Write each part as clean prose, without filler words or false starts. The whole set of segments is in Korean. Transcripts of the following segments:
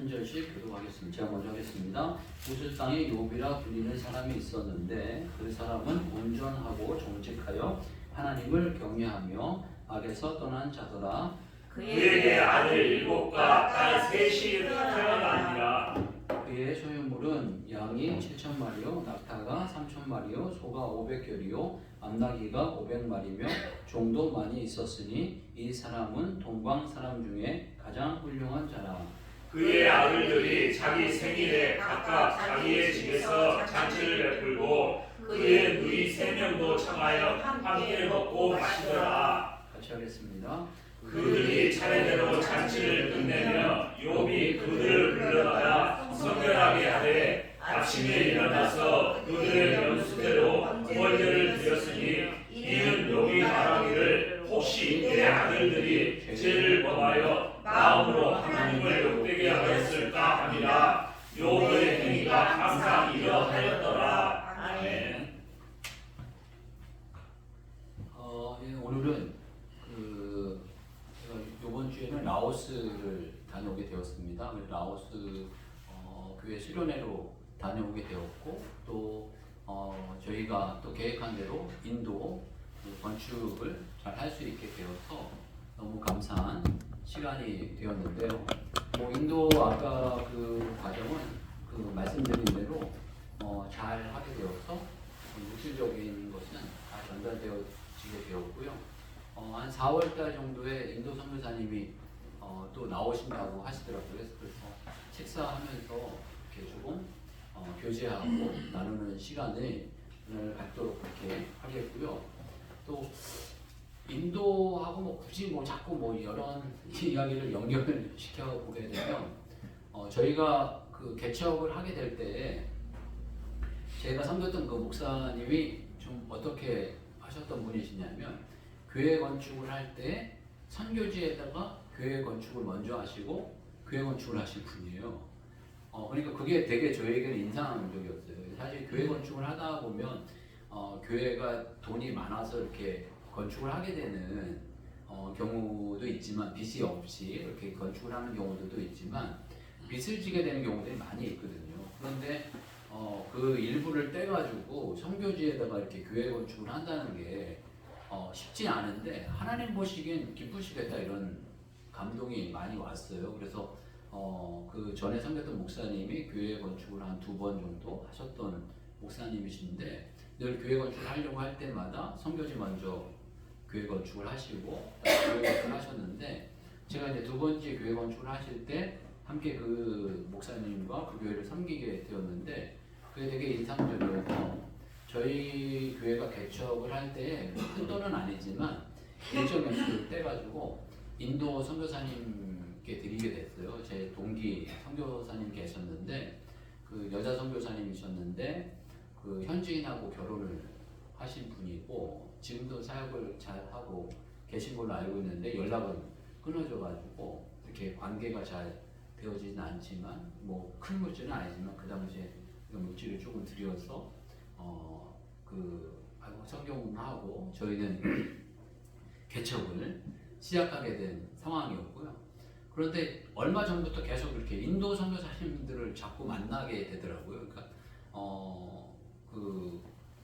한 절씩 교독하겠습니다. 제가 먼저 하겠습니다. 우스 땅에 욥이라 불리는 사람이 있었는데 그 사람은 온전하고 정직하여 하나님을 경외하며 악에서 떠난 자더라. 그에게 아들 7과 딸 셋이 태어나니라. 그의 소유물은 양이 7,000마리요 낙타가 3,000마리요 소가 500결이요 암나귀가 500마리며 종도 많이 있었으니 이 사람은 동방 사람 중에 가장 훌륭한 자라. 그의 아들들이 자기 생일에 각각 자기의 집에서 잔치를 베풀고 그의 누이 3명도 청하여 함께 먹고 마시더라. 같이 하겠습니다. 그들이 차례대로 잔치를 끝내며 욥이 그들을 불러다가 성결하게 하되 아침에 일어나서 그들의 연수대로 구걸제를 드렸으니 이는 욥이 말하기를 혹시 내 아들들이 죄를 범하여 마음으로 하나님을 욕되게 하였을까 함이라. 욥의 행위가 항상 이러하였더라. 아멘. 오늘은 제가 이번 주에는 라오스를 다녀오게 되었습니다. 라오스 교회 수련회로 다녀오게 되었고 또 저희가 또 계획한 대로 인도 건축을 잘 할 수 있게 되어서 너무 감사한 시간이 되었는데요. 인도 아까 그 과정은 그 말씀드린 대로 잘 하게 되어서 물질적인 것은 다 전달되어지게 되었고요. 한 4월달 정도에 인도 선교사님이 또 나오신다고 하시더라고요. 그래서 식사하면서 이렇게 조금 교제하고 나누는 시간을 갖도록 그렇게 하겠고요. 또 인도하고 굳이 자꾸 이런 이야기를 연결을 시켜보게 되면 저희가 그 개척을 하게 될 때 제가 섬겼던 그 목사님이 좀 어떻게 하셨던 분이시냐면 교회 건축을 할 때 선교지에다가 교회 건축을 먼저 하시고 교회 건축을 하실 분이에요. 그러니까 그게 되게 저에게는 인상적이었어요. 사실 교회 건축을 하다 보면 교회가 돈이 많아서 이렇게 건축을 하게 되는 경우도 있지만 빚이 없이 이렇게 건축을 하는 경우들도 있지만 빚을 지게 되는 경우들이 많이 있거든요. 그런데 그 일부를 떼가지고 선교지에다가 이렇게 교회 건축을 한다는 게 쉽지 않은데 하나님 보시기엔 기쁘시겠다 이런 감동이 많이 왔어요. 그래서 그 전에 섬겼던 목사님이 교회 건축을 한 2번 정도 하셨던 목사님이신데 늘 교회 건축을 하려고 할 때마다 선교지 먼저 교회 건축을 하시고 교회 건축을 하셨는데 제가 이제 2번째 교회 건축을 하실 때 함께 그 목사님과 그 교회를 섬기게 되었는데 그게 되게 인상적이어서 저희 교회가 개척을 할 때 큰 돈은 아니지만 일정 연수를 떼가지고 인도 선교사님께 드리게 됐어요. 제 동기 선교사님 계셨는데 그 여자 선교사님이셨는데 그 현지인하고 결혼을 하신 분이고 지금도 사역을 잘 하고 계신 걸로 알고 있는데 연락은 끊어져가지고 이렇게 관계가 잘 되어지진 않지만 큰 물질은 아니지만 그 당시에 물질을 조금 드려서 성경하고 저희는 개척을 시작하게 된 상황이었고요. 그런데 얼마 전부터 계속 이렇게 인도 선교사님들을 자꾸 만나게 되더라고요. 그러니까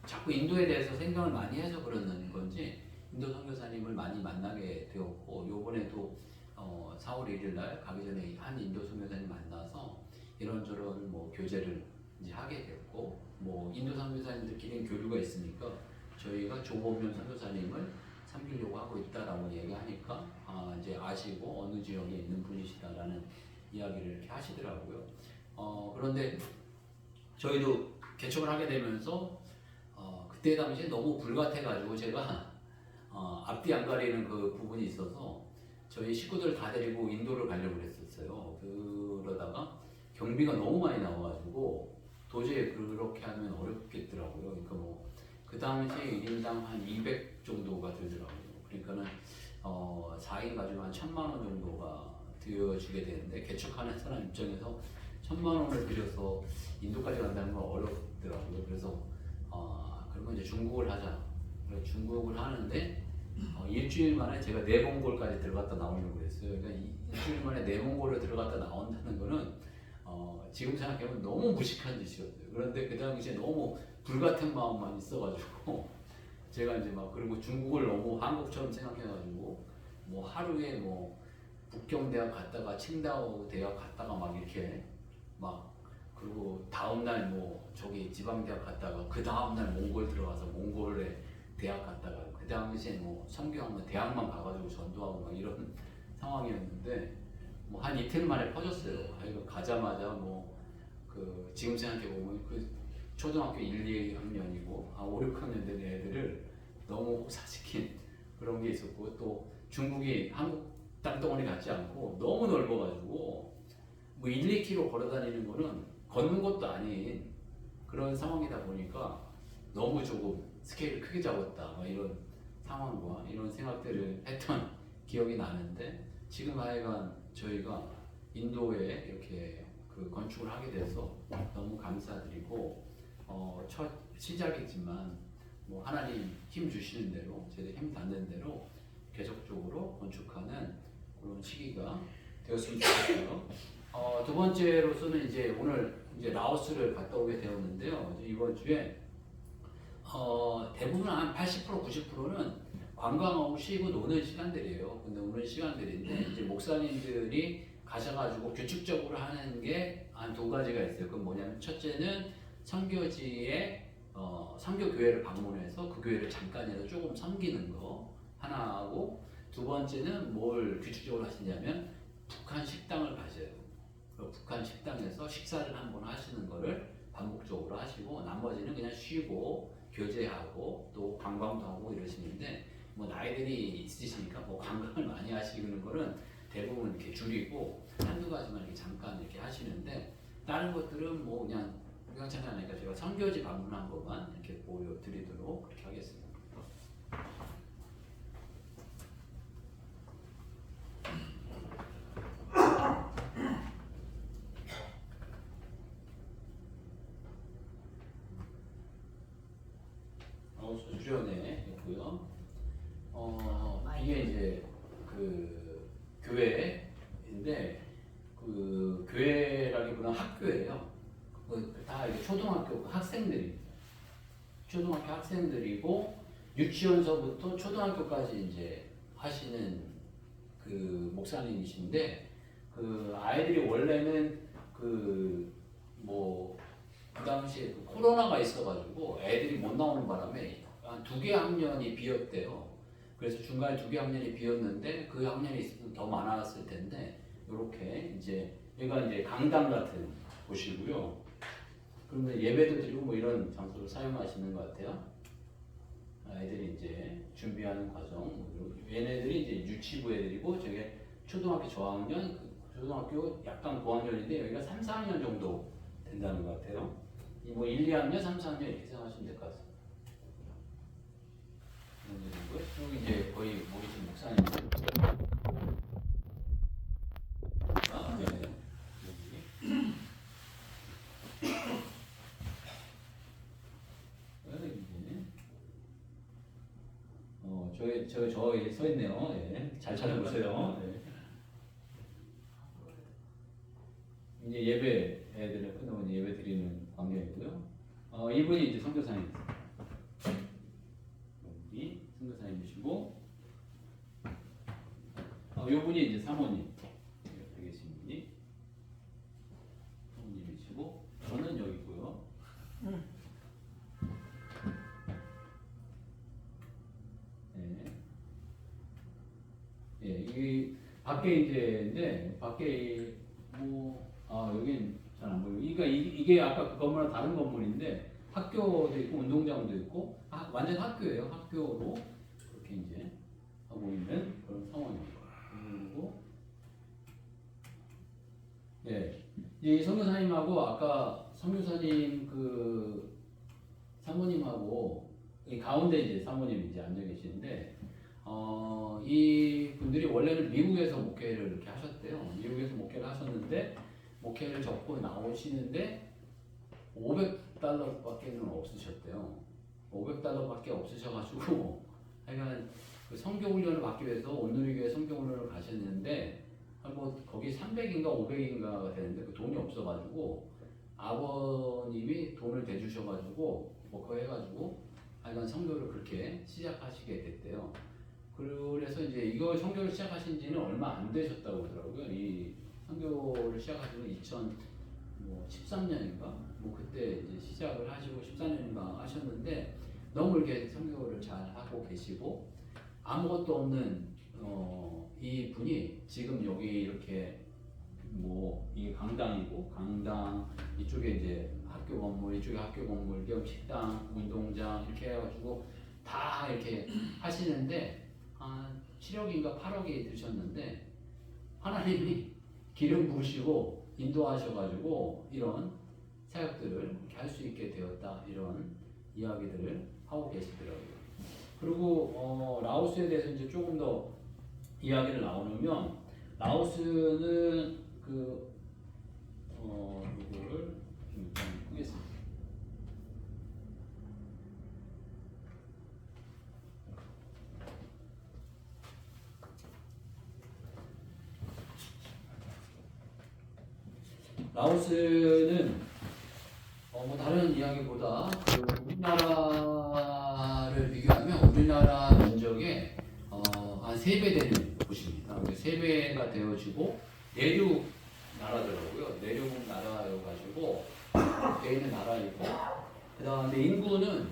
자꾸 인도에 대해서 생각을 많이 해서 그러는 건지 인도 선교사님을 많이 만나게 되었고 요번에도 4월 1일 날 가기 전에 한 인도 선교사님 만나서 이런저런 교제를 이제 하게 됐고 인도 선교사님들끼리는 교류가 있으니까 저희가 조범면 선교사님을 섬기려고 하고 있다라고 얘기하니까 이제 아시고 어느 지역에 있는 분이시다라는 이야기를 이렇게 하시더라고요. 그런데 저희도 개척을 하게 되면서 그때 당시에 너무 불같아가지고 제가 앞뒤 안 가리는 그 부분이 있어서 저희 식구들 다 데리고 인도를 가려고 했었어요. 그러다가 경비가 너무 많이 나와가지고 도저히 그렇게 하면 어렵겠더라고요. 그러니까 그 당시 1인당 한 200 정도가 들더라고요. 그러니까는 4인 가지고 한 1,000만 원 정도가 들여지게 되는데 개척하는 사람 입장에서 1,000만 원을 들여서 인도까지 간다는 건 어렵더라고요. 그래서 그러면 이제 중국을 하자. 그래서 중국을 하는데 일주일 만에 제가 내몽골까지 들어갔다 나오려고 그랬어요. 그러니까 일주일 만에 내몽골을 들어갔다 나온다는 거는 지금 생각해보면 너무 무식한 짓이었어요. 그런데 그 당시에 너무 불같은 마음만 있어가지고 제가 이제 막 그리고 중국을 너무 한국처럼 생각해가지고 뭐 하루에 뭐 북경대학 갔다가 칭다오 대학 갔다가 막 이렇게 막 그리고 다음날 뭐 저기 지방대학 갔다가 그 다음날 몽골 들어가서 몽골에 대학 갔다가 그 당시에 뭐 성교학만 대학만 가가지고 전도하고 막 이런 상황이었는데 뭐 한 이틀 만에 퍼졌어요. 이거 가자마자 뭐 그 지금 생각해 보면 그 초등학교 1, 2학년이고 5, 6학년 된 애들을 너무 혹사시킨 그런 게 있었고 또 중국이 한국 땅덩어리 같지 않고 너무 넓어가지고 뭐 1, 2km 걸어다니는 거는 걷는 것도 아닌 그런 상황이다 보니까 너무 조금 스케일을 크게 잡았다 막 이런 상황과 이런 생각들을 했던 기억이 나는데 지금 하여간 저희가 인도에 이렇게 그 건축을 하게 돼서 너무 감사드리고 첫 시작이지만 뭐 하나님 힘 주시는 대로 제가 힘 닿는 대로 계속적으로 건축하는 그런 시기가 되었으면 좋겠고요. 두 번째로서는 이제 오늘 이제 라오스를 갔다 오게 되었는데요. 이번 주에 대부분 한 80% 90%는 관광하고 쉬고 노는 시간들이에요. 근데 노는 시간들인데 이제 목사님들이 가셔가지고 규칙적으로 하는 게 한 두 가지가 있어요. 그건 뭐냐면 첫째는 선교지에 선교교회를 방문해서 그 교회를 잠깐이라도 조금 섬기는 거 하나 하고 두 번째는 뭘 규칙적으로 하시냐면 북한 식당을 가셔요. 북한 식당에서 식사를 한번 하시는 거를 반복적으로 하시고 나머지는 그냥 쉬고 교제하고 또 관광도 하고 이러시는데 뭐 나이들이 있으시니까 뭐 관광을 많이 하시는 거는 대부분 이렇게 줄이고 한두 가지만 이렇게 잠깐 이렇게 하시는데 다른 것들은 뭐 그냥 구경찬이 하니까 제가 선교지 방문한 것만 이렇게 보여드리도록 그렇게 하겠습니다. 수련회 있고요. 이게 이제 그 교회인데 그 교회라기보다는 학교예요. 다 이제 초등학교 학생들이고 유치원서부터 초등학교까지 이제 하시는 그 목사님이신데 그 아이들이 원래는 그 당시에 그 코로나가 있어가지고 애들이 못 나오는 바람에 한 2개 학년이 비었대요. 그래서 중간에 2개 학년이 비었는데 그 학년이 있으면 더 많았을 텐데 이렇게 이제 여기가 이제 강당 같은 곳이고요. 그러면 예배도 드리고 뭐 이런 장소를 사용하시는 것 같아요. 애들이 이제 준비하는 과정. 얘네들이 이제 유치부 애들이고 저게 초등학교 저학년, 초등학교 약간 고학년인데 여기가 3, 4학년 정도 된다는 것 같아요. 뭐 1, 2학년, 3, 4학년 이렇게 생각하시면 될 것 같습니다. 그리고 이제 거의 모르신 목사님. 저기 서 있네요. 예. 잘 찾아보세요. 예. 이제 예배 애들을 끝나고 예배 드리는 광경이고요. 이분이 이제 선교사님. 여기 선교사님이시고, 이분이 이제 사모님 되계신 분이 사모님이시고, 저는 여기고요. 예, 이 밖에 이제 밖에 여긴 잘 안 보이고, 그러니까 이게 아까 그 건물은 다른 건물인데 학교도 있고 운동장도 있고 완전 학교예요. 학교로 그렇게 이제 하고 있는 그런 상황입니다. 그리고 예, 이 선교사님하고 아까 선교사님 그 사모님하고 이 가운데 이제 사모님이 이제 앉아 계시는데. 이 분들이 원래는 미국에서 목회를 이렇게 하셨대요. 미국에서 목회를 하셨는데 목회를 접고 나오시는데 $500밖에는 없으셨대요. $500밖에 없으셔가지고 하여간 그 성교훈련을 받기 위해서 온누리교회 성교훈련을 가셨는데 뭐 거기 300인가 500인가가 되는데 그 돈이 없어가지고 아버님이 돈을 대주셔가지고 뭐 그거 해가지고 하여간 성교를 그렇게 시작하시게 됐대요. 그래서 이제 이거 성교를 시작하신 지는 얼마 안 되셨다고 하더라고요. 이 성교를 시작하신 건 2013년인가? 뭐 그때 이제 시작을 하시고 14년인가 하셨는데 너무 이렇게 성교를 잘 하고 계시고 아무것도 없는 이 분이 지금 여기 이렇게 뭐 이게 강당이고 강당 이쪽에 이제 학교 건물 이쪽에 학교 건물 겸 식당 운동장 이렇게 해가지고 다 이렇게 하시는데 한 7억인가 8억이 드셨는데 하나님이 기름 부으시고 인도하셔가지고 이런 사역들을 이렇게 할 수 있게 되었다 이런 이야기들을 하고 계시더라고요. 그리고 라오스에 대해서 이제 조금 더 이야기를 나누면 라오스는 이거를 좀 일단 보겠습니다. 라오스는 뭐 다른 이야기보다 그 우리나라를 비교하면 우리나라 면적의 한 3배 되는 곳입니다. 3배가 되어지고 내륙 나라더라고요. 내륙 나라여가지고 돼 있는 나라이고 그 다음에 인구는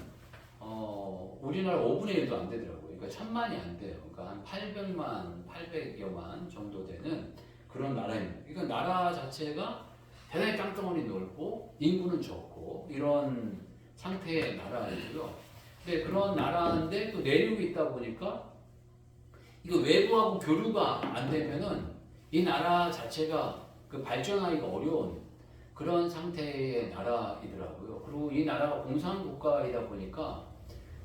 우리나라 5분의 1도 안 되더라고요. 그러니까 1000만이 안 돼요. 그러니까 한 800만, 800여만 정도 되는 그런 나라입니다. 그러니까 나라 자체가 대단히 땅덩어리 넓고 인구는 적고 이런 상태의 나라이고요. 근데 그런 나라인데 또 내륙이 있다 보니까 이거 외부하고 교류가 안 되면은 이 나라 자체가 그 발전하기가 어려운 그런 상태의 나라이더라고요. 그리고 이 나라가 공산국가이다 보니까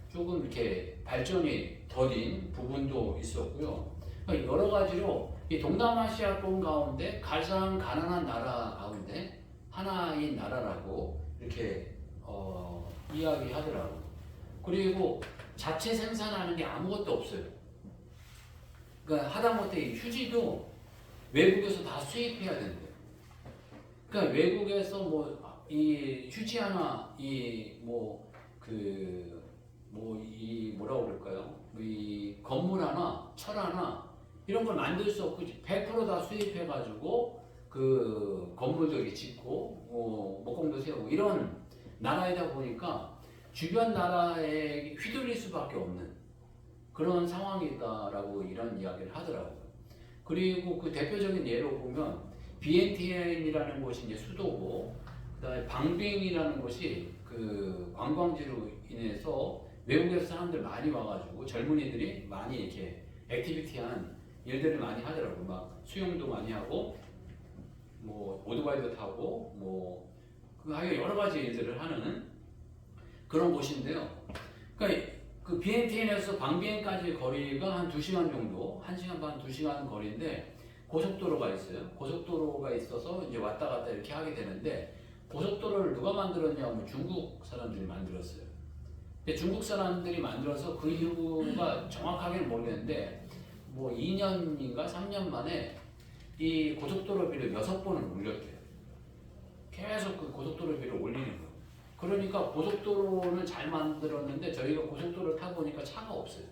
조금 이렇게 발전이 더딘 부분도 있었고요. 그러니까 여러 가지로 이 동남아시아권 가운데 가장 가난한 나라 가운데 하나인 나라라고 이렇게 이야기하더라고요. 그리고 자체 생산하는 게 아무것도 없어요. 그러니까 하다못해 이 휴지도 외국에서 다 수입해야 된대요. 그러니까 외국에서 뭐 이 휴지 하나 뭐라고 그럴까요? 이 건물 하나, 철 하나 이런 걸 만들 수 없고 100% 다 수입해가지고 그 건물도 이렇게 짓고 목공도 세우고 이런 나라이다 보니까 주변 나라에 휘둘릴 수밖에 없는 그런 상황이다라고 이런 이야기를 하더라고요. 그리고 그 대표적인 예로 보면 비엔티엔이라는 곳이 이제 수도고 그다음에 방빙이라는 곳이 그 관광지로 인해서 외국에서 사람들 많이 와가지고 젊은이들이 많이 이렇게 액티비티한 일들을 많이 하더라고요. 막 수영도 많이 하고 뭐 오토바이도 타고 뭐 하여간 여러 가지 일들을 하는 그런 곳인데요. 그러니까 그 비엔티엔에서 방비엔까지 거리가 한 2시간 정도, 1시간 반, 2시간 거리인데 고속도로가 있어요. 고속도로가 있어서 이제 왔다 갔다 이렇게 하게 되는데 고속도로를 누가 만들었냐면 중국 사람들이 만들었어요. 근데 중국 사람들이 만들어서 그 이유가 정확하게는 모르겠는데 뭐 2년인가 3년 만에 이 고속도로비를 6번을 올렸대요. 계속 그 고속도로비를 올리는 거예요. 그러니까 고속도로는 잘 만들었는데 저희가 고속도로를 타보니까 차가 없어요.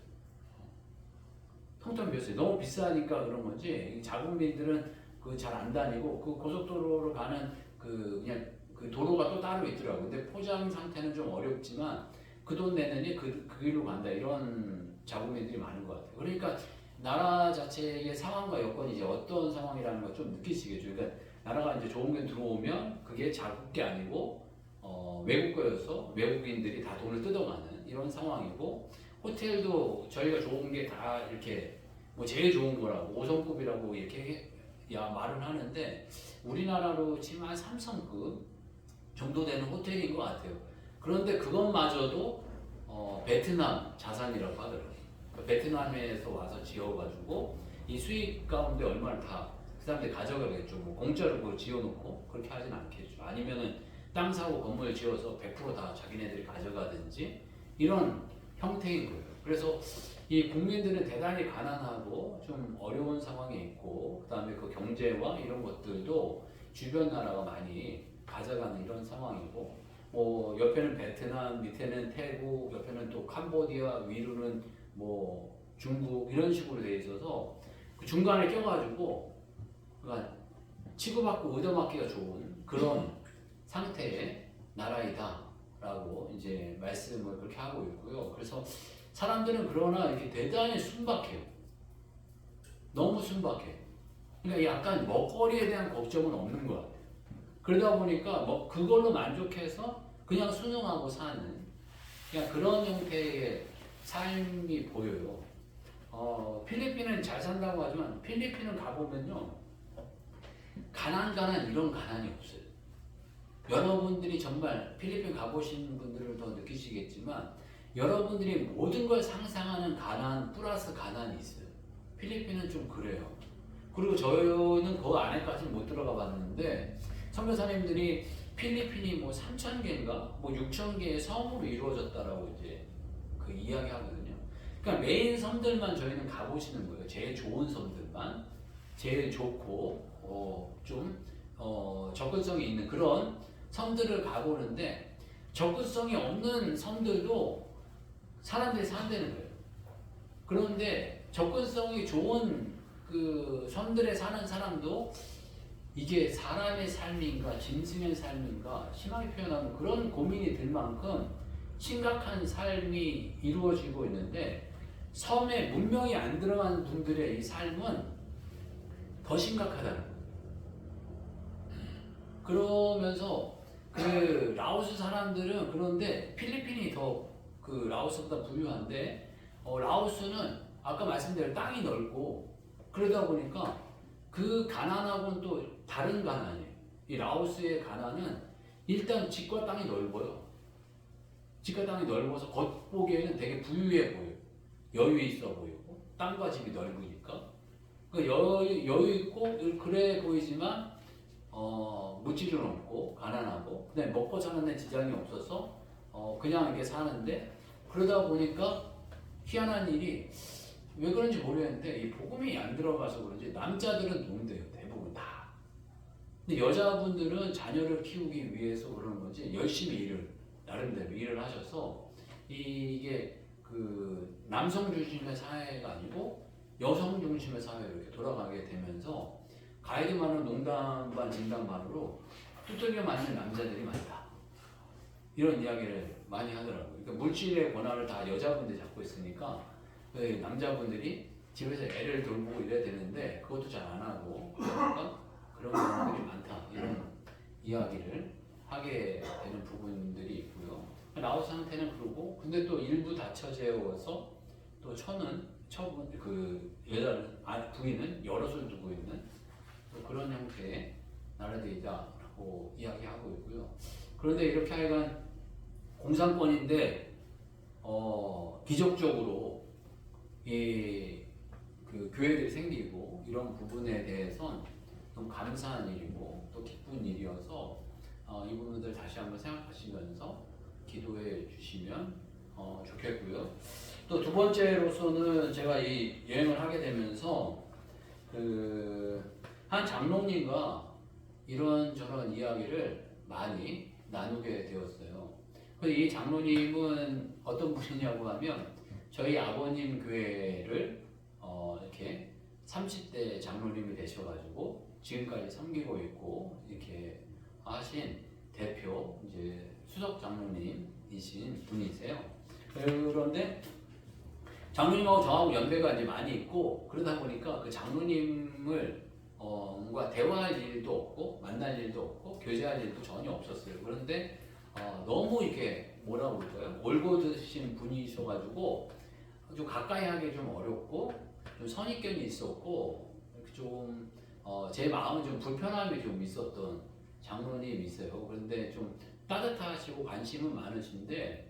텅텅 비었어요. 너무 비싸니까 그런 건지 자국민들은 그 잘 안 다니고 그 고속도로로 가는 그냥 그 도로가 또 따로 있더라고요. 근데 포장 상태는 좀 어렵지만 그 돈 내느니 그 길로 간다 이런 자국민들이 많은 것 같아요. 그러니까 나라 자체의 상황과 여건이 이제 어떤 상황이라는 걸 좀 느끼시겠죠. 그러니까 나라가 이제 좋은 게 들어오면 그게 자국 게 아니고 외국 거여서 외국인들이 다 돈을 뜯어가는 이런 상황이고 호텔도 저희가 좋은 게 다 이렇게 뭐 제일 좋은 거라고 5성급이라고 이렇게 말은 하는데 우리나라로 치면 한 3성급 정도 되는 호텔인 것 같아요. 그런데 그것마저도 베트남 자산이라고 하더라고요. 그러니까 베트남에서 와서 지어가지고 이 수익 가운데 얼마를 다 그 사람들이 가져가겠죠. 뭐 공짜로 그걸 지어놓고 그렇게 하진 않겠죠. 아니면은 땅 사고 건물 지어서 100% 다 자기네들이 가져가든지 이런 형태인 거예요. 그래서 이 국민들은 대단히 가난하고 좀 어려운 상황에 있고 그다음에 그 경제와 이런 것들도 주변 나라가 많이 가져가는 이런 상황이고 뭐 옆에는 베트남, 밑에는 태국, 옆에는 또 캄보디아, 위로는 뭐 중국 이런 식으로 돼 있어서 그 중간에 껴가지고 그러니까 치고받고 얻어맞기가 좋은 그런 상태의 나라이다라고 이제 말씀을 그렇게 하고 있고요. 그래서 사람들은 그러나 이렇게 대단히 순박해요. 너무 순박해요. 그러니까 약간 먹거리에 대한 걱정은 없는 것 같아요. 그러다 보니까 뭐 그걸로 만족해서 그냥 순응하고 사는 그냥 그런 형태의 삶이 보여요. 필리핀은 잘 산다고 하지만 필리핀은 가보면요. 가난 이런 가난이 없어요. 여러분들이 정말 필리핀 가보신 분들은 더 느끼시겠지만 여러분들이 모든 걸 상상하는 가난 플러스 가난이 있어요. 필리핀은 좀 그래요. 그리고 저는 그 안에까지는 못 들어가 봤는데 선교사님들이 필리핀이 뭐 3,000개인가 뭐 6,000개의 섬으로 이루어졌다라고 이제 그 이야기하거든요. 그러니까 메인 섬들만 저희는 가보시는 거예요. 제일 좋은 섬들만, 제일 좋고 접근성이 있는 그런 섬들을 가보는데 접근성이 없는 섬들도 사람들이 산다는 거예요. 그런데 접근성이 좋은 그 섬들에 사는 사람도 이게 사람의 삶인가 짐승의 삶인가 심하게 표현하면 그런 고민이 들 만큼 심각한 삶이 이루어지고 있는데 섬에 문명이 안 들어간 분들의 이 삶은 더 심각하다는 거예요. 그러면서 그 라오스 사람들은 그런데 필리핀이 더 그 라오스보다 부유한데 라오스는 아까 말씀드린 땅이 넓고 그러다 보니까 그 가난하고는 또 다른 가난이에요. 이 라오스의 가난은 일단 집과 땅이 넓어요. 집과 땅이 넓어서 겉보기에는 되게 부유해 보여요. 여유 있어 보이고 땅과 집이 넓으니까 여유 있고 그래 보이지만 물질은 없고 가난하고 그다음에 먹고 사는 데 지장이 없어서 그냥 이렇게 사는데 그러다 보니까 희한한 일이 왜 그런지 모르겠는데 이 복음이 안 들어가서 그런지 남자들은 농대요 대부분 다. 근데 여자분들은 자녀를 키우기 위해서 그러는 건지 열심히 나름대로 일을 하셔서 이게 그 남성 중심의 사회가 아니고 여성 중심의 사회로 이렇게 돌아가게 되면서 가이드 반은 농담 반 진담 반으로 두들겨 맞는 남자들이 많다. 이런 이야기를 많이 하더라고요. 그러니까 물질의 권한을 다 여자분들이 잡고 있으니까 남자분들이 집에서 애를 돌보고 이래야 되는데 그것도 잘 안 하고 그러니까 그런 경우들이 많다. 이런 이야기를 하게 되는 부분들이 있고요. 라오스 상태는 그러고 근데 또 일부 다처제어서 또 처분 그 여자 부인은 여럿을 두고 있는 그런 형태의 나라들이다라고 이야기하고 있고요. 그런데 이렇게 하여간 공산권인데 기적적으로 그 교회들이 생기고 이런 부분에 대해선 좀 감사한 일이고 또 기쁜 일이어서 이 부분들 다시 한번 생각하시면서 기도해 주시면 좋겠고요. 또 두 번째로서는 제가 이 여행을 하게 되면서 한 장로님과 이런저런 이야기를 많이 나누게 되었어요. 이 장로님은 어떤 분이냐고 하면 저희 아버님 교회를 이렇게 30대 장로님이 되셔가지고 지금까지 섬기고 있고 이렇게 하신 대표 이제 수석 장로님이신 분이세요. 그런데 장로님하고 저하고 연배가 이제 많이 있고 그러다 보니까 그 장로님을 뭔가 대화할 일도 없고 만날 일도 없고 교제할 일도 전혀 없었어요. 그런데 너무 이렇게 뭐라고 그럴까요? 올곧으신 분이셔가지고 좀 가까이 하기 좀 어렵고 좀 선입견이 있었고 좀 제 마음은 좀 불편함이 좀 있었던 장로님이세요. 그런데 좀 따뜻하시고 관심은 많으신데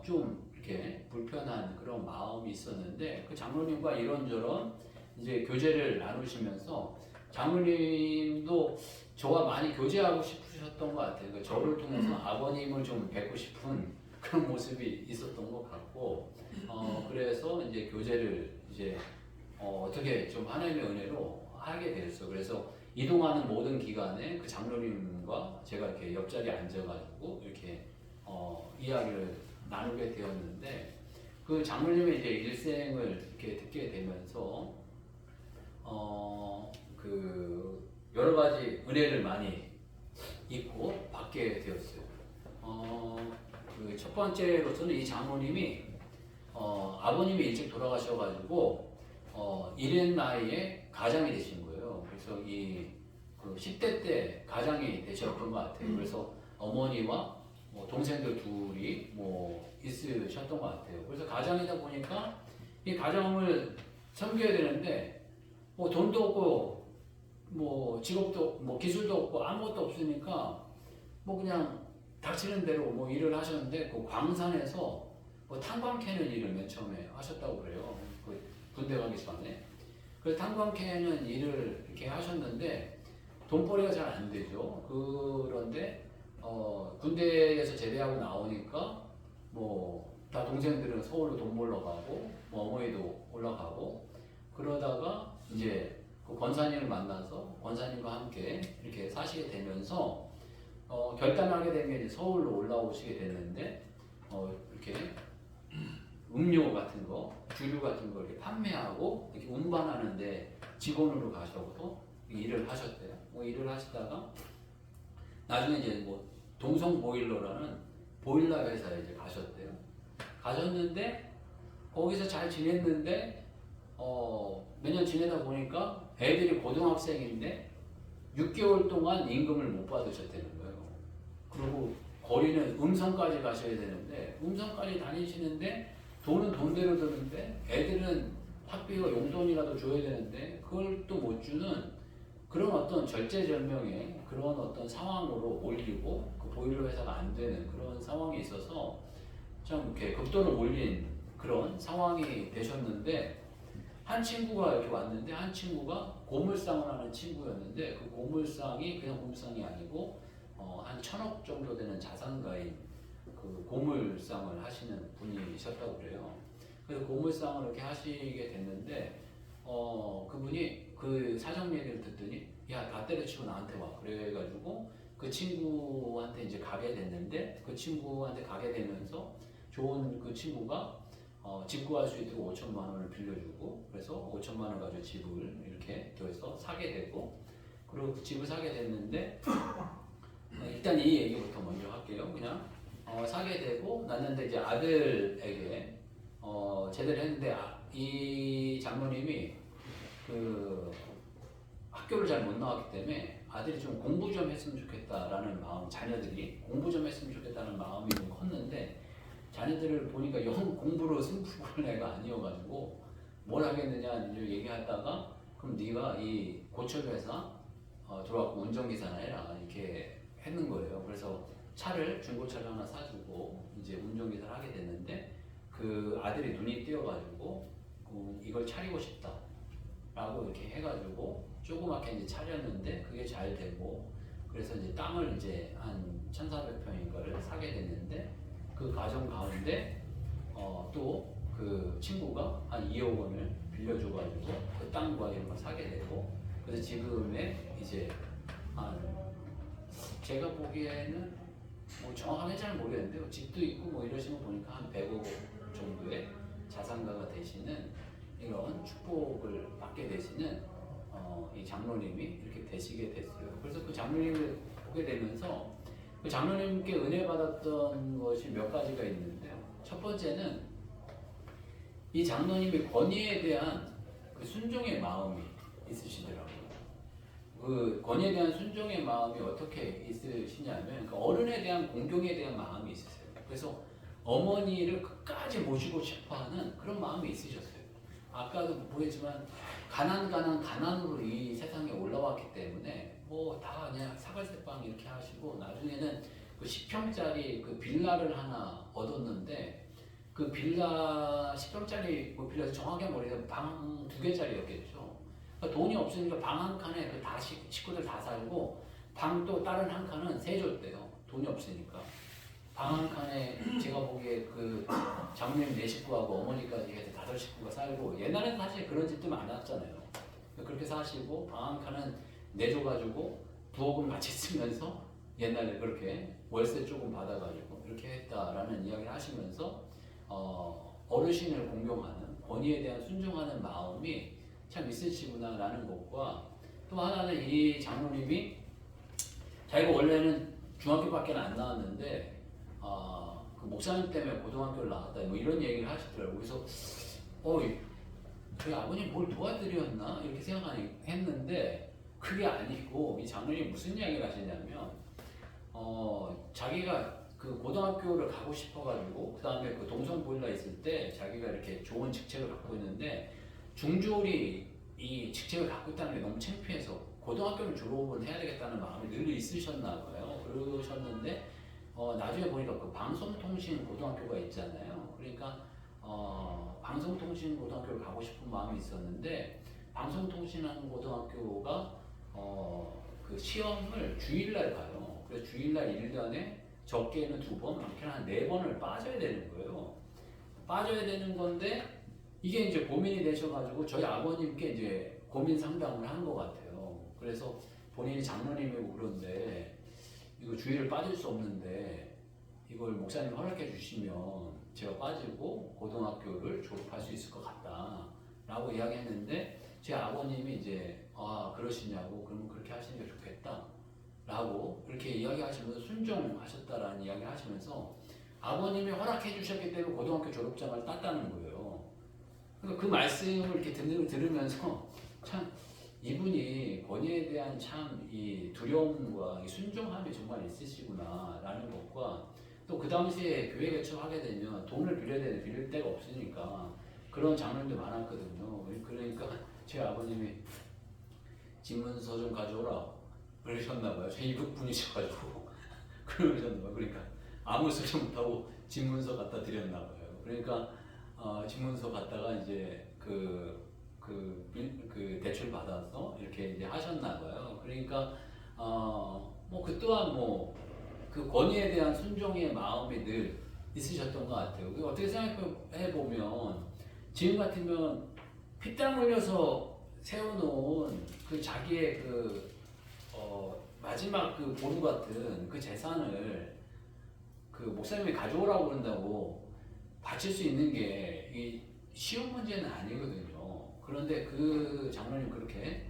좀 이렇게 불편한 그런 마음이 있었는데 그 장로님과 이런저런 이제 교제를 나누시면서 장로님도 저와 많이 교제하고 싶으셨던 것 같아요. 저를 통해서 아버님을 좀 뵙고 싶은 그런 모습이 있었던 것 같고 받고 그래서 이제 교제를 이제 어떻게 좀 하나님의 은혜로 하게 됐어. 그래서 이동하는 모든 기간에 그 장로님과 제가 이렇게 옆자리에 앉아가지고 이렇게 이야기를 나누게 되었는데 그 장로님의 이제 일생을 이렇게 듣게 되면서 그 여러 가지 은혜를 많이 있고 받게 되었어요. 그 첫 번째로서는 이 장로님이 아버님이 일찍 돌아가셔가지고 이른 나이에 가장이 되신 거예요. 그래서 그 10대 때 가장이 되셨던 것 같아요. 그래서 어머니와 동생들 둘이 있으셨던 것 같아요. 그래서 가장이다 보니까 이 가정을 섬겨야 되는데 돈도 없고 직업도 기술도 없고 아무것도 없으니까 그냥 닥치는 대로 일을 하셨는데 그 광산에서 탄광 캐는 일을 맨 처음에 하셨다고 그래요. 그 군대 가기 전에. 그래서 탄광 캐는 일을 이렇게 하셨는데 돈벌이가 잘 안 되죠. 그런데 군대에서 제대하고 나오니까 다 동생들은 서울로 돈 벌러 가고 어머니도 올라가고 그러다가 이제 그 권사님을 만나서 권사님과 함께 이렇게 사시게 되면서 결단하게 된 게 이제 서울로 올라오시게 됐는데 이렇게 음료 같은 거, 주류 같은 거 이렇게 판매하고 이렇게 운반하는데 직원으로 가셔서 일을 하셨대요. 일을 하시다가 나중에 이제 동성 보일러라는 보일러 회사에 이제 가셨대요. 가셨는데 거기서 잘 지냈는데 몇 년 지내다 보니까 애들이 고등학생인데 6개월 동안 임금을 못 받으셨다는 거예요. 그리고 거리는 음성까지 가셔야 되는데 음성까지 다니시는데 돈은 돈대로 드는데 애들은 학비와 용돈이라도 줘야 되는데 그걸 또 못 주는 그런 어떤 절제절명의 그런 어떤 상황으로 몰리고 그 보일러 회사가 안 되는 그런 상황이 있어서 참 이렇게 급도를 올린 그런 상황이 되셨는데 한 친구가 이렇게 왔는데 한 친구가 고물상을 하는 친구였는데 그 고물상이 그냥 고물상이 아니고 한 1,000억 정도 되는 자산가인 그 고물상을 하시는 분이셨다고 그래요. 그래서 고물상을 이렇게 하시게 됐는데 그분이 그 사정 얘기를 듣더니 야, 다 때려치고 나한테 와. 그래가지고 그 친구한테 이제 가게 됐는데 그 친구한테 가게 되면서 좋은 그 친구가 집 구할 수 있도록 5천만 원을 빌려주고 그래서 5천만 원 가지고 집을 이렇게 해서 사게 되고 그리고 그 집을 사게 됐는데 일단 이 얘기부터 먼저 할게요. 그냥 사게 되고 났는데 이제 아들에게 제대로 했는데 이 장모님이 그 학교를 잘 못 나왔기 때문에 아들이 좀 공부 좀 했으면 좋겠다라는 마음, 자녀들이 공부 좀 했으면 좋겠다는 마음이 좀 컸는데 자녀들을 보니까 영 공부로 승부를 볼 애가 아니어가지고 뭘 하겠느냐 이제 얘기하다가 그럼 네가 이 고철회사 들어와서 운전기사나 해라 이렇게 했는 거예요. 그래서 차를 중고차를 하나 사주고 이제 운전기사를 하게 됐는데 그 아들이 눈이 띄어가지고 이걸 차리고 싶다라고 이렇게 해가지고 조그맣게 이제 차렸는데 그게 잘 되고 그래서 이제 땅을 이제 한 1,400평인가를 사게 됐는데 그 과정 가운데 또 그 친구가 한 2억 원을 빌려줘가지고 그 땅과 이런 걸 사게 되고 그래서 지금의 이제 한 제가 보기에는 정확하게 잘 모르겠는데 집도 있고 이러시는 거 보니까 한 100억 정도의 자산가가 되시는 이런 축복을 받게 되시는 이 장로님이 이렇게 되시게 됐어요. 그래서 그 장로님을 보게 되면서 그 장로님께 은혜 받았던 것이 몇 가지가 있는데요. 첫 번째는 이 장로님이 권위에 대한 그 순종의 마음이 있으시더라고요. 그 권위에 대한 순종의 마음이 어떻게 있으시냐면 그러니까 어른에 대한 공경에 대한 마음이 있으세요. 그래서 어머니를 끝까지 모시고 싶어하는 그런 마음이 있으셨어요. 아까도 보였지만 가난으로 이 세상에 올라왔기 때문에 다 그냥 사갈세빵 이렇게 하시고 나중에는 그 10평짜리 그 빌라를 하나 얻었는데 그 빌라 10평짜리 빌라 정확하게 모르겠는데 방 2개짜리였겠죠. 그러니까 돈이 없으니까 방 한 칸에 그 식구들 다 살고 방 또 다른 한 칸은 세줬대요. 돈이 없으니까. 방 한 칸에 제가 보기에 그 장모님 4식구하고 어머니까지 해서 5식구가 살고, 옛날에는 사실 그런 집도 많았잖아요. 그렇게 사시고 방 한 칸은 내줘가지고 부엌은 같이 쓰면서 옛날에 그렇게 월세 조금 받아가지고 이렇게 했다라는 이야기를 하시면서 어르신을 공경하는, 권위에 대한 순종하는 마음이 참 있으시구나라는 것과, 또 하나는 이 장로님이 자기가 원래는 중학교밖에 안 나왔는데 그 목사님 때문에 고등학교를 나왔다 뭐 이런 얘기를 하시더라고요. 그래서 저희 아버님 뭘 도와드렸나 이렇게 생각했는데 그게 아니고, 이 장로님이 무슨 이야기를 하시냐면 자기가 그 고등학교를 가고 싶어가지고 그 다음에 그 동성 보일러 있을 때 자기가 이렇게 좋은 직책을 갖고 있는데 중졸이 이 직책을 갖고 있다는 게 너무 창피해서 고등학교를 졸업을 해야 되겠다는 마음이 늘 있으셨나 봐요. 그러셨는데 나중에 보니까 그 방송통신 고등학교가 있잖아요. 그러니까 방송통신 고등학교를 가고 싶은 마음이 있었는데, 방송통신하는 고등학교가 그 시험을 주일날 가요. 그래서 주일날 1년에 적게는 2번, 많게는 한 4번을 빠져야 되는 거예요. 빠져야 되는 건데 이게 이제 고민이 되셔가지고 저희 아버님께 이제 고민 상담을 한 것 같아요. 그래서 본인이 장로님이고 그런데 이거 주일을 빠질 수 없는데 이걸 목사님 허락해 주시면 제가 빠지고 고등학교를 졸업할 수 있을 것 같다 라고 이야기했는데, 제 아버님이 이제 그러시냐고, 그러면 그렇게 하시는 게 좋겠다 라고 이렇게 이야기하시면서 순종하셨다라는 이야기를 하시면서 아버님이 허락해 주셨기 때문에 고등학교 졸업장을 땄다는 거예요. 그러니까 그 말씀을 이렇게 들으면서 참 이분이 권위에 대한 참 이 두려움과 이 순종함이 정말 있으시구나라는 것과, 또 그 당시에 교회 개척하게 되면 돈을 빌려야 되는데 빌릴 데가 없으니까 그런 장면도 많았거든요. 그러니까 제 아버님이 집문서 좀 가져오라 그러셨나봐요. 저 이북 분이셔가지고 그러셨나봐요. 그러니까 아무 소리 못하고 집문서 갖다 드렸나봐요. 그러니까 집문서 갖다가 이제 그 대출 받아서 이렇게 이제 하셨나봐요. 그러니까 뭐 그 또한 뭐 그 권위에 대한 순종의 마음이 늘 있으셨던 것 같아요. 어떻게 생각해 보면 지금 같으면 피땀 흘려서 세워놓은 그 자기의 그 마지막 그 보루 같은 그 재산을 그 목사님이 가져오라고 그런다고 바칠 수 있는 게 쉬운 문제는 아니거든요. 그런데 그 장로님 그렇게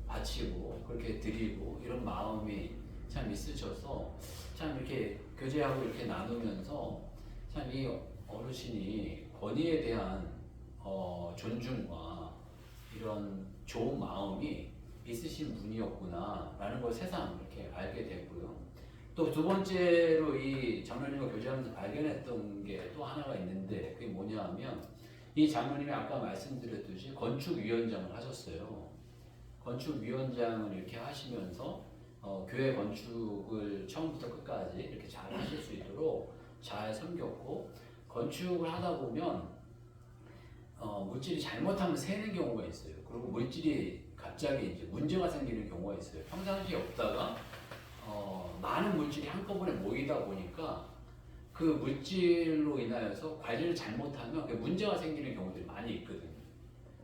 바치고 그렇게 드리고 이런 마음이 참 있으셔서 참 이렇게 교제하고 이렇게 나누면서 참 이 어르신이 권위에 대한 존중과 이런 좋은 마음이 있으신 분이었구나라는 걸 새삼 이렇게 알게 되고요. 또 두 번째로 이 장로님과 교제하면서 발견했던 게 또 하나가 있는데, 그게 뭐냐 하면 이 장로님이 아까 말씀드렸듯이 건축위원장을 하셨어요. 건축위원장을 이렇게 하시면서 교회 건축을 처음부터 끝까지 이렇게 잘 하실 수 있도록 잘 섬겼고, 건축을 하다 보면 물질이 잘못하면 새는 경우가 있어요. 그리고 물질이 갑자기 이제 문제가 생기는 경우가 있어요. 평상시에 없다가 많은 물질이 한꺼번에 모이다 보니까 그 물질로 인하여서 관리를 잘못하면 문제가 생기는 경우들이 많이 있거든요.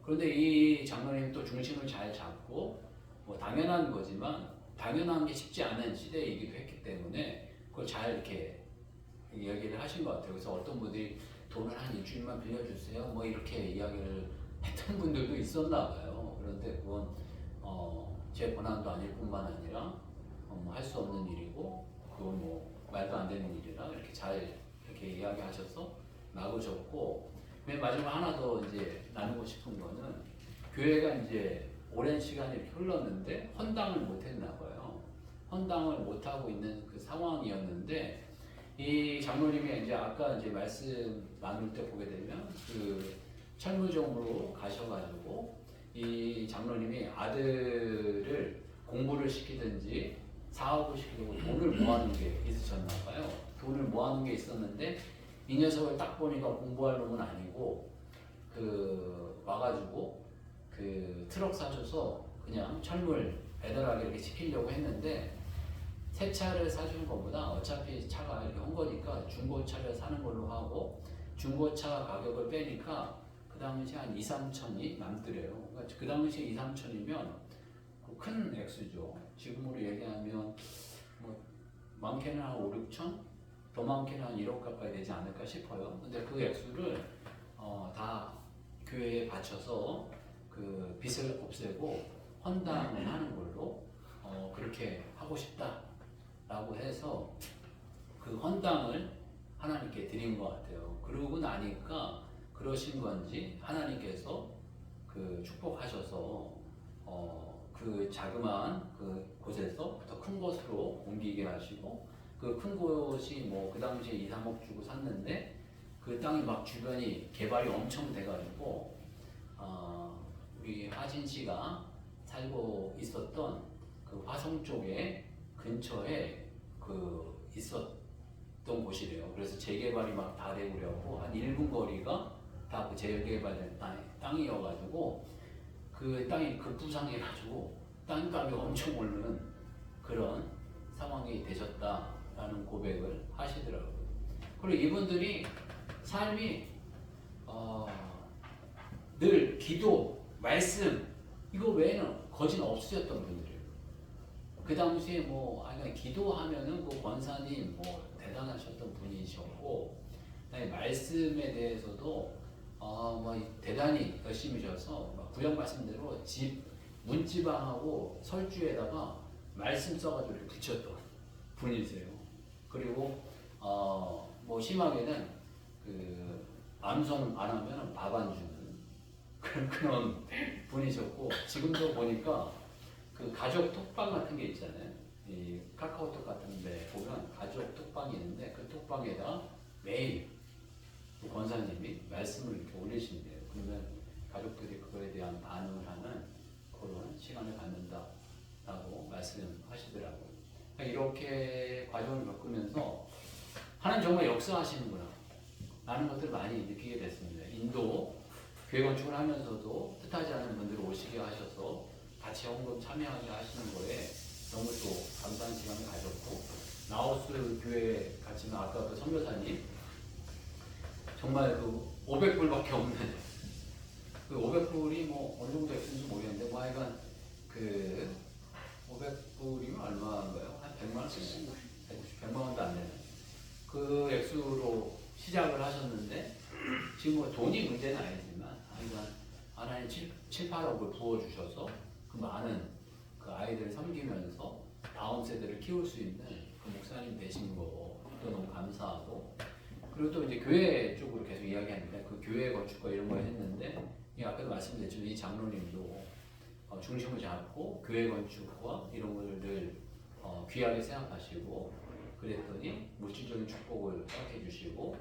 그런데 이 장로님 또 중심을 잘 잡고, 뭐 당연한 거지만 당연한 게 쉽지 않은 시대이기도 했기 때문에 그걸 잘 이렇게 이야기를 하신 것 같아요. 그래서 어떤 분들이 돈을 한 일주일만 빌려주세요 뭐 이렇게 이야기를 했던 분들도 있었나 봐요. 그런데 그건 제 권한도 아닐 뿐만 아니라 할 수 없는 일이고, 그건 뭐 말도 안 되는 일이라 이렇게 잘 이렇게 이야기하셔서 막으셨고, 맨 마지막 하나 더 이제 나누고 싶은 거는, 교회가 이제 오랜 시간이 이렇게 흘렀는데 헌당을 못 했나 봐요. 헌당을 못 하고 있는 그 상황이었는데, 이 장로님이 이제 아까 이제 말씀 나눌 때 보게 되면 그 철무점으로 가셔가지고 이 장로님이 아들을 공부를 시키든지 사업을 시키려고 돈을 모아놓은 게 있으셨나 봐요. 돈을 모아놓은 게 있었는데 이 녀석을 딱 보니까 공부할 놈은 아니고 와가지고 트럭 사셔서 그냥 철물 배달하게 이렇게 시키려고 했는데 새 차를 사주는 것보다 어차피 차가 이렇게 한 거니까 중고차를 사는 걸로 하고 중고차 가격을 빼니까 그 당시 한 2, 3천이 남더래요. 그러니까 그 당시 2, 3천이면 큰 액수죠. 지금으로 얘기하면 뭐 많게는 한 5, 6천? 더 많게는 한 1억 가까이 되지 않을까 싶어요. 근데 그 액수를 다 교회에 바쳐서 그 빚을 없애고 헌당을 하는 걸로 그렇게 하고 싶다라고 해서 그 헌당을 하나님께 드린 것 같아요. 그러고 나니까 그러신 건지 하나님께서 그 축복하셔서 그 자그마한 그 곳에서 더 큰 곳으로 옮기게 하시고 그 큰 곳이 뭐 그 당시에 2, 3억 주고 샀는데 그 땅이 막 주변이 개발이 엄청 돼가지고 우리 하진 씨가 살고 있었던 그 화성 쪽에 근처에 그 있었던 곳이래요. 그래서 재개발이 막 다 되고 그래갖고 한 1분 거리가 다 그 재개발된 땅이어가지고 그 땅이 급부상해가지고 땅값이 엄청 오르는 그런 상황이 되셨다라는 고백을 하시더라고요. 그리고 이분들이 삶이 늘 기도, 말씀 이거 외에는 거진 없으셨던 분들이에요. 그 당시에 뭐 기도하면은 그 권사님 뭐 대단하셨던 분이셨고, 그다음에 말씀에 대해서도 뭐 대단히 열심히셔서 구약 말씀대로 집 문지방하고 설주에다가 말씀 써가지고 이렇게 붙였던 분이세요. 그리고 뭐 심하게는 그 암송 안 하면 밥 안 주는 그런 분이셨고, 지금도 보니까 그 가족 톡방 같은 게 있잖아요. 이 카카오톡 같은데 보면 가족 톡방이 있는데 그 톡방에다 매일 그 권사님이 말씀을 이렇게 올리신대요. 그러면 가족들이 그거에 대한 반응을 하는 그런 시간을 갖는다라고 말씀하시더라고요. 이렇게 과정을 겪으면서 하나님 정말 역사하시는구나 라는 것들을 많이 느끼게 됐습니다. 인도 교회 건축을 하면서도 뜻하지 않은 분들을 오시게 하셔서 같이 헌금 참여하게 하시는 거에 너무 또 감사한 시간을 가졌고, 라오스 교회 같이는 아까 그 선교사님 정말 그 500불밖에 없는 그 500불이 뭐 어느 정도 액수인지 모르겠는데 뭐 하여간 그 500불이면 얼마인가요? 한 100만 원? 100만 원도 안 되는 그 액수로 시작을 하셨는데 지금 뭐 돈이 문제는 아니지만 하나님 7, 8억을 부어주셔서 그 많은 그 아이들을 섬기면서 다음 세대를 키울 수 있는 그 목사님 되신 거 너무 감사하고, 그리고 또 이제 교회 쪽으로 계속 이야기하는데 그 교회 건축과 이런 걸 했는데 아까도 말씀드렸지만 이 장로님도 중심을 잡고 교회 건축과 이런 것을 늘 귀하게 생각하시고, 그랬더니 물질적인 축복을 허락해 주시고,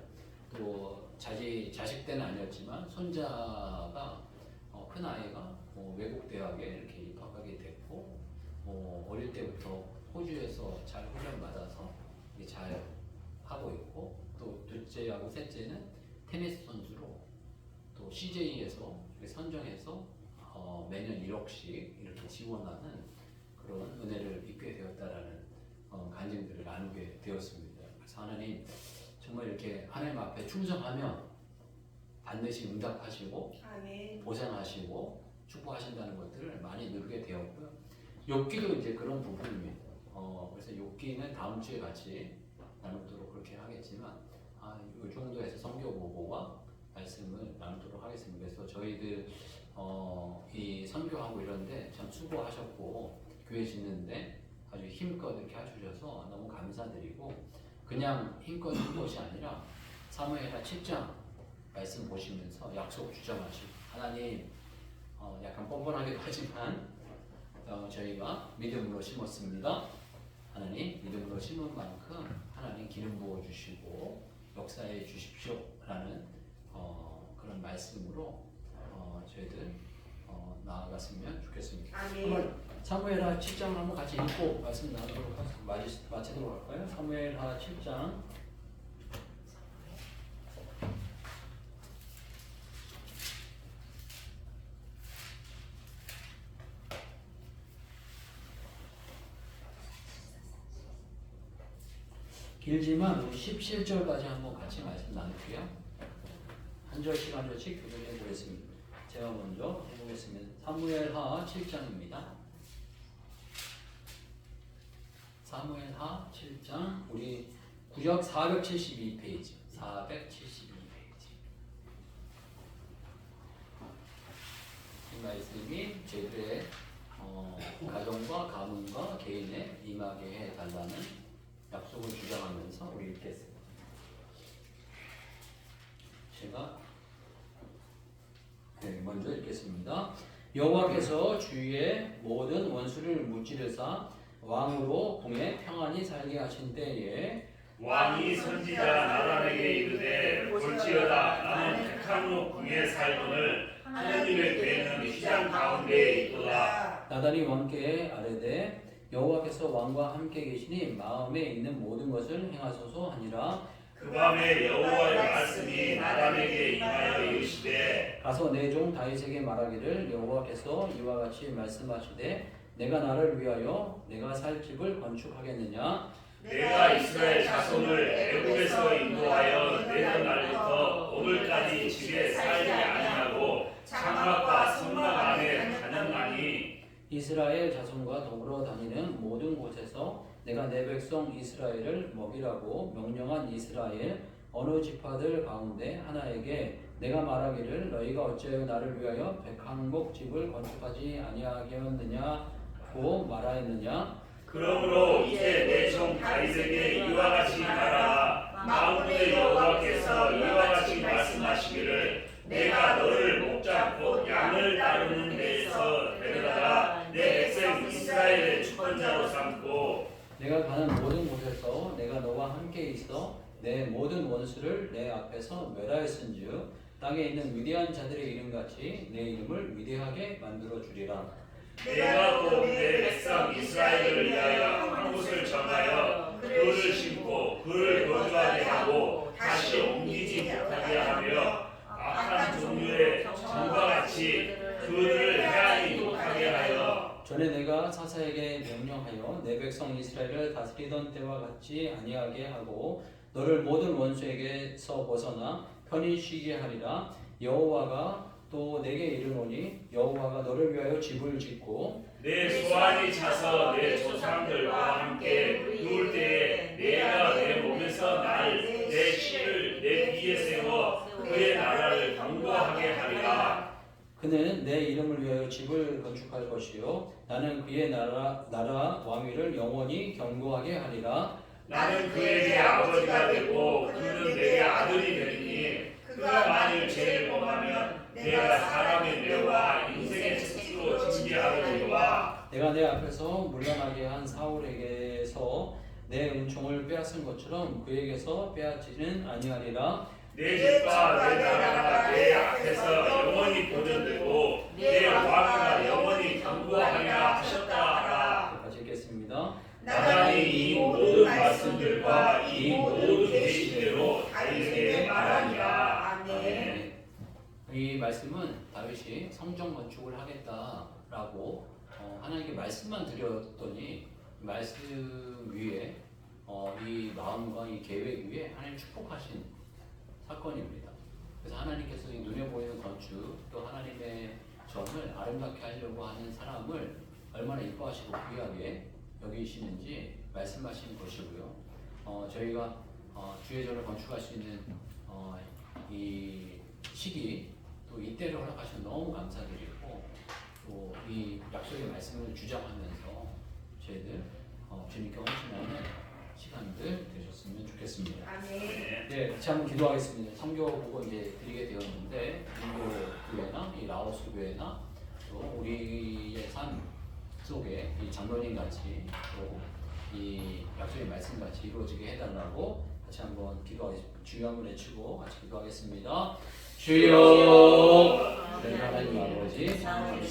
또 자식 때는 아니었지만 손자가 큰 아이가 외국 대학에 이렇게 입학하게 됐고, 어릴 때부터 호주에서 잘 훈련 받아서 잘 하고 있고, 또 둘째하고 셋째는 테니스 선수로 또 CJ에서 선정해서 매년 1억씩 이렇게 지원하는 그런 은혜를 입게 되었다라는 간증들을 나누게 되었습니다. 그래서 하나님 정말 이렇게 하나님 앞에 충성하면 반드시 응답하시고 아멘. 보상하시고 축복하신다는 것들을 많이 누리게 되었고요. 욥기도 이제 그런 부분입니다. 그래서 욥기는 다음 주에 같이 나누도록 그렇게 하겠지만 이 정도에서 성경 보고와 말씀을 나누도록 하겠습니다. 그래서 저희들 이 선교하고 이런데 참 수고하셨고 교회 짓는데 아주 힘껏 이렇게 해주셔서 너무 감사드리고, 그냥 힘껏 한 것이 아니라 사무엘하 7장 말씀 보시면서 약속 주장하시고, 하나님 약간 뻔뻔하기도 하지만 저희가 믿음으로 심었습니다. 하나님 믿음으로 심은 만큼 하나님 기름 부어 주시고 역사해 주십시오 라는 그런 말씀으로 저희들 나아갔으면 좋겠습니다. 아멘. 사무엘하 7장을 한번 같이 읽고 말씀 나누도록 마치도록 할까요? 사무엘하 7장 길지만 우리 17절까지 한번 같이 말씀 나눌게요. 한 절씩 한 절씩 교독해 보겠습니다. 제가 먼저 해보겠습니다. 사무엘하 7장입니다. 사무엘하 7장 우리 구역 472페이지 472페이지 이 말씀이 저희들의 가정과 가문과 개인에 임하게 해달라는 약속을 주장하면서 우리 읽겠습니다. 제가 먼저 읽겠습니다. 여호와께서 주위의 모든 원수를 무찌르사 왕으로 궁에 평안히 살게 하신 때에 왕이 선지자 나단에게 이르되 볼지어다 나는 택한 곳 궁에 살거늘 하나님의 궤는 휘장 가운데에 있도다. 나단이 왕께 아뢰되 여호와께서 왕과 함께 계시니 마음에 있는 모든 것을 행하소서 하니라. 그 밤에 여호와의 말씀이 나단에게 임하여 이르시되 가서 내 종 다윗에게 말하기를 여호와께서 이와 같이 말씀하시되 내가 나를 위하여 내가 살 집을 건축하겠느냐. 내가 이스라엘 자손을 애굽에서 인도하여 내던 날부터 오늘까지 집에 살지 아니하고 장막과 성막 안에 다녔나니 이스라엘 자손과 더불어 다니는 모든 곳에서 내가 내 백성 이스라엘을 먹이라고 명령한 이스라엘 어느 지파들 가운데 하나에게 내가 말하기를 너희가 어찌하여 나를 위하여 백항목 집을 건축하지 아니하겠느냐고 말하였느냐. 그러므로 이제 내 종 다윗에게 이와 같이 말하라. 만군의 여호와께서 이와 같이 말씀하시기를 내가 너를 목잡고 양을 따르는 데에서 데려다가 내 백성 이스라엘의 주권자로 삼고 내가 가는 모든 곳에서 내가 너와 함께 있어 내 모든 원수를 내 앞에서 멸하였은즉 땅에 있는 위대한 자들의 이름같이 내 이름을 위대하게 만들어 주리라. 내가 또 내 백성 이스라엘을 위하여 한 곳을 정하여 그를 심고 그를 거주하게 하고 다시 옮기지 못하게 하며 악한 종류의 전과 같이 그들을 해하지 못하게 하여 전에 내가 사사에게 명령하여 내 백성 이스라엘을 다스리던 때와 같이 아니하게 하고 너를 모든 원수에게서 벗어나 편히 쉬게 하리라. 여호와가 또 내게 이르노니 여호와가 너를 위하여 집을 짓고 내 소환이 차서 내 조상들과 함께 누울 때에 내가 내 몸에서 내 씨를 내 위에 세워 그의 나라를 견고하게 하리라. 그는 내 이름을 위하여 집을 건축할 것이요 나는 그의 나라 왕위를 영원히 견고하게 하리라. 나는 그에게 아버지가 되고 그는 내게 아들이 되리니 그가 만일 죄를 범하면 내가 사람의 뇌와 인생의 책으로 징계하리라. 내가 내 앞에서 물러나게 한 사울에게서 내 은총을 빼앗은 것처럼 그에게서 빼앗지는 아니하리라. 내 집과 내 나라가 내 앞에서 영원히 보존되고 내 왕위가 영원히 견고하리라 하셨다 하라. 같이 읽겠습니다. 나단이 이 모든 말씀들과 이 모든 계시대로 다윗에게 말하니라. 아멘. 이 말씀은 다윗이 성전 건축을 하겠다라고 하나님께 말씀만 드렸더니 말씀 위에 이 마음과 이 계획 위에 하나님 축복하신 사건입니다. 그래서 하나님께서 이 눈에 보이는 건축 또 하나님의 점을 아름답게 하려고 하는 사람을 얼마나 이뻐하시고 귀하게 여기시는지 말씀하신 것이고요. 저희가 주의 전을 건축할 수 있는 이 시기 또 이때를 허락하시면 너무 감사드리고 또 이 약속의 말씀을 주장하면서 저희들 주님께 헌신하는 시간들 되셨으면 좋겠습니다. 아멘. 네, 같이 한번 기도하겠습니다. 선교복을 이제 드리게 되었는데 인도 교회나 이 라오스 교회나 또 우리의 삶 속에 이 장로님 같이 또 이 약속의 말씀 같이 이루어지게 해달라고 같이 한번 기도하겠습니다. 주여 한번 외치고 같이 기도하겠습니다. 주여, 내 하나님 아버지 감사합니다.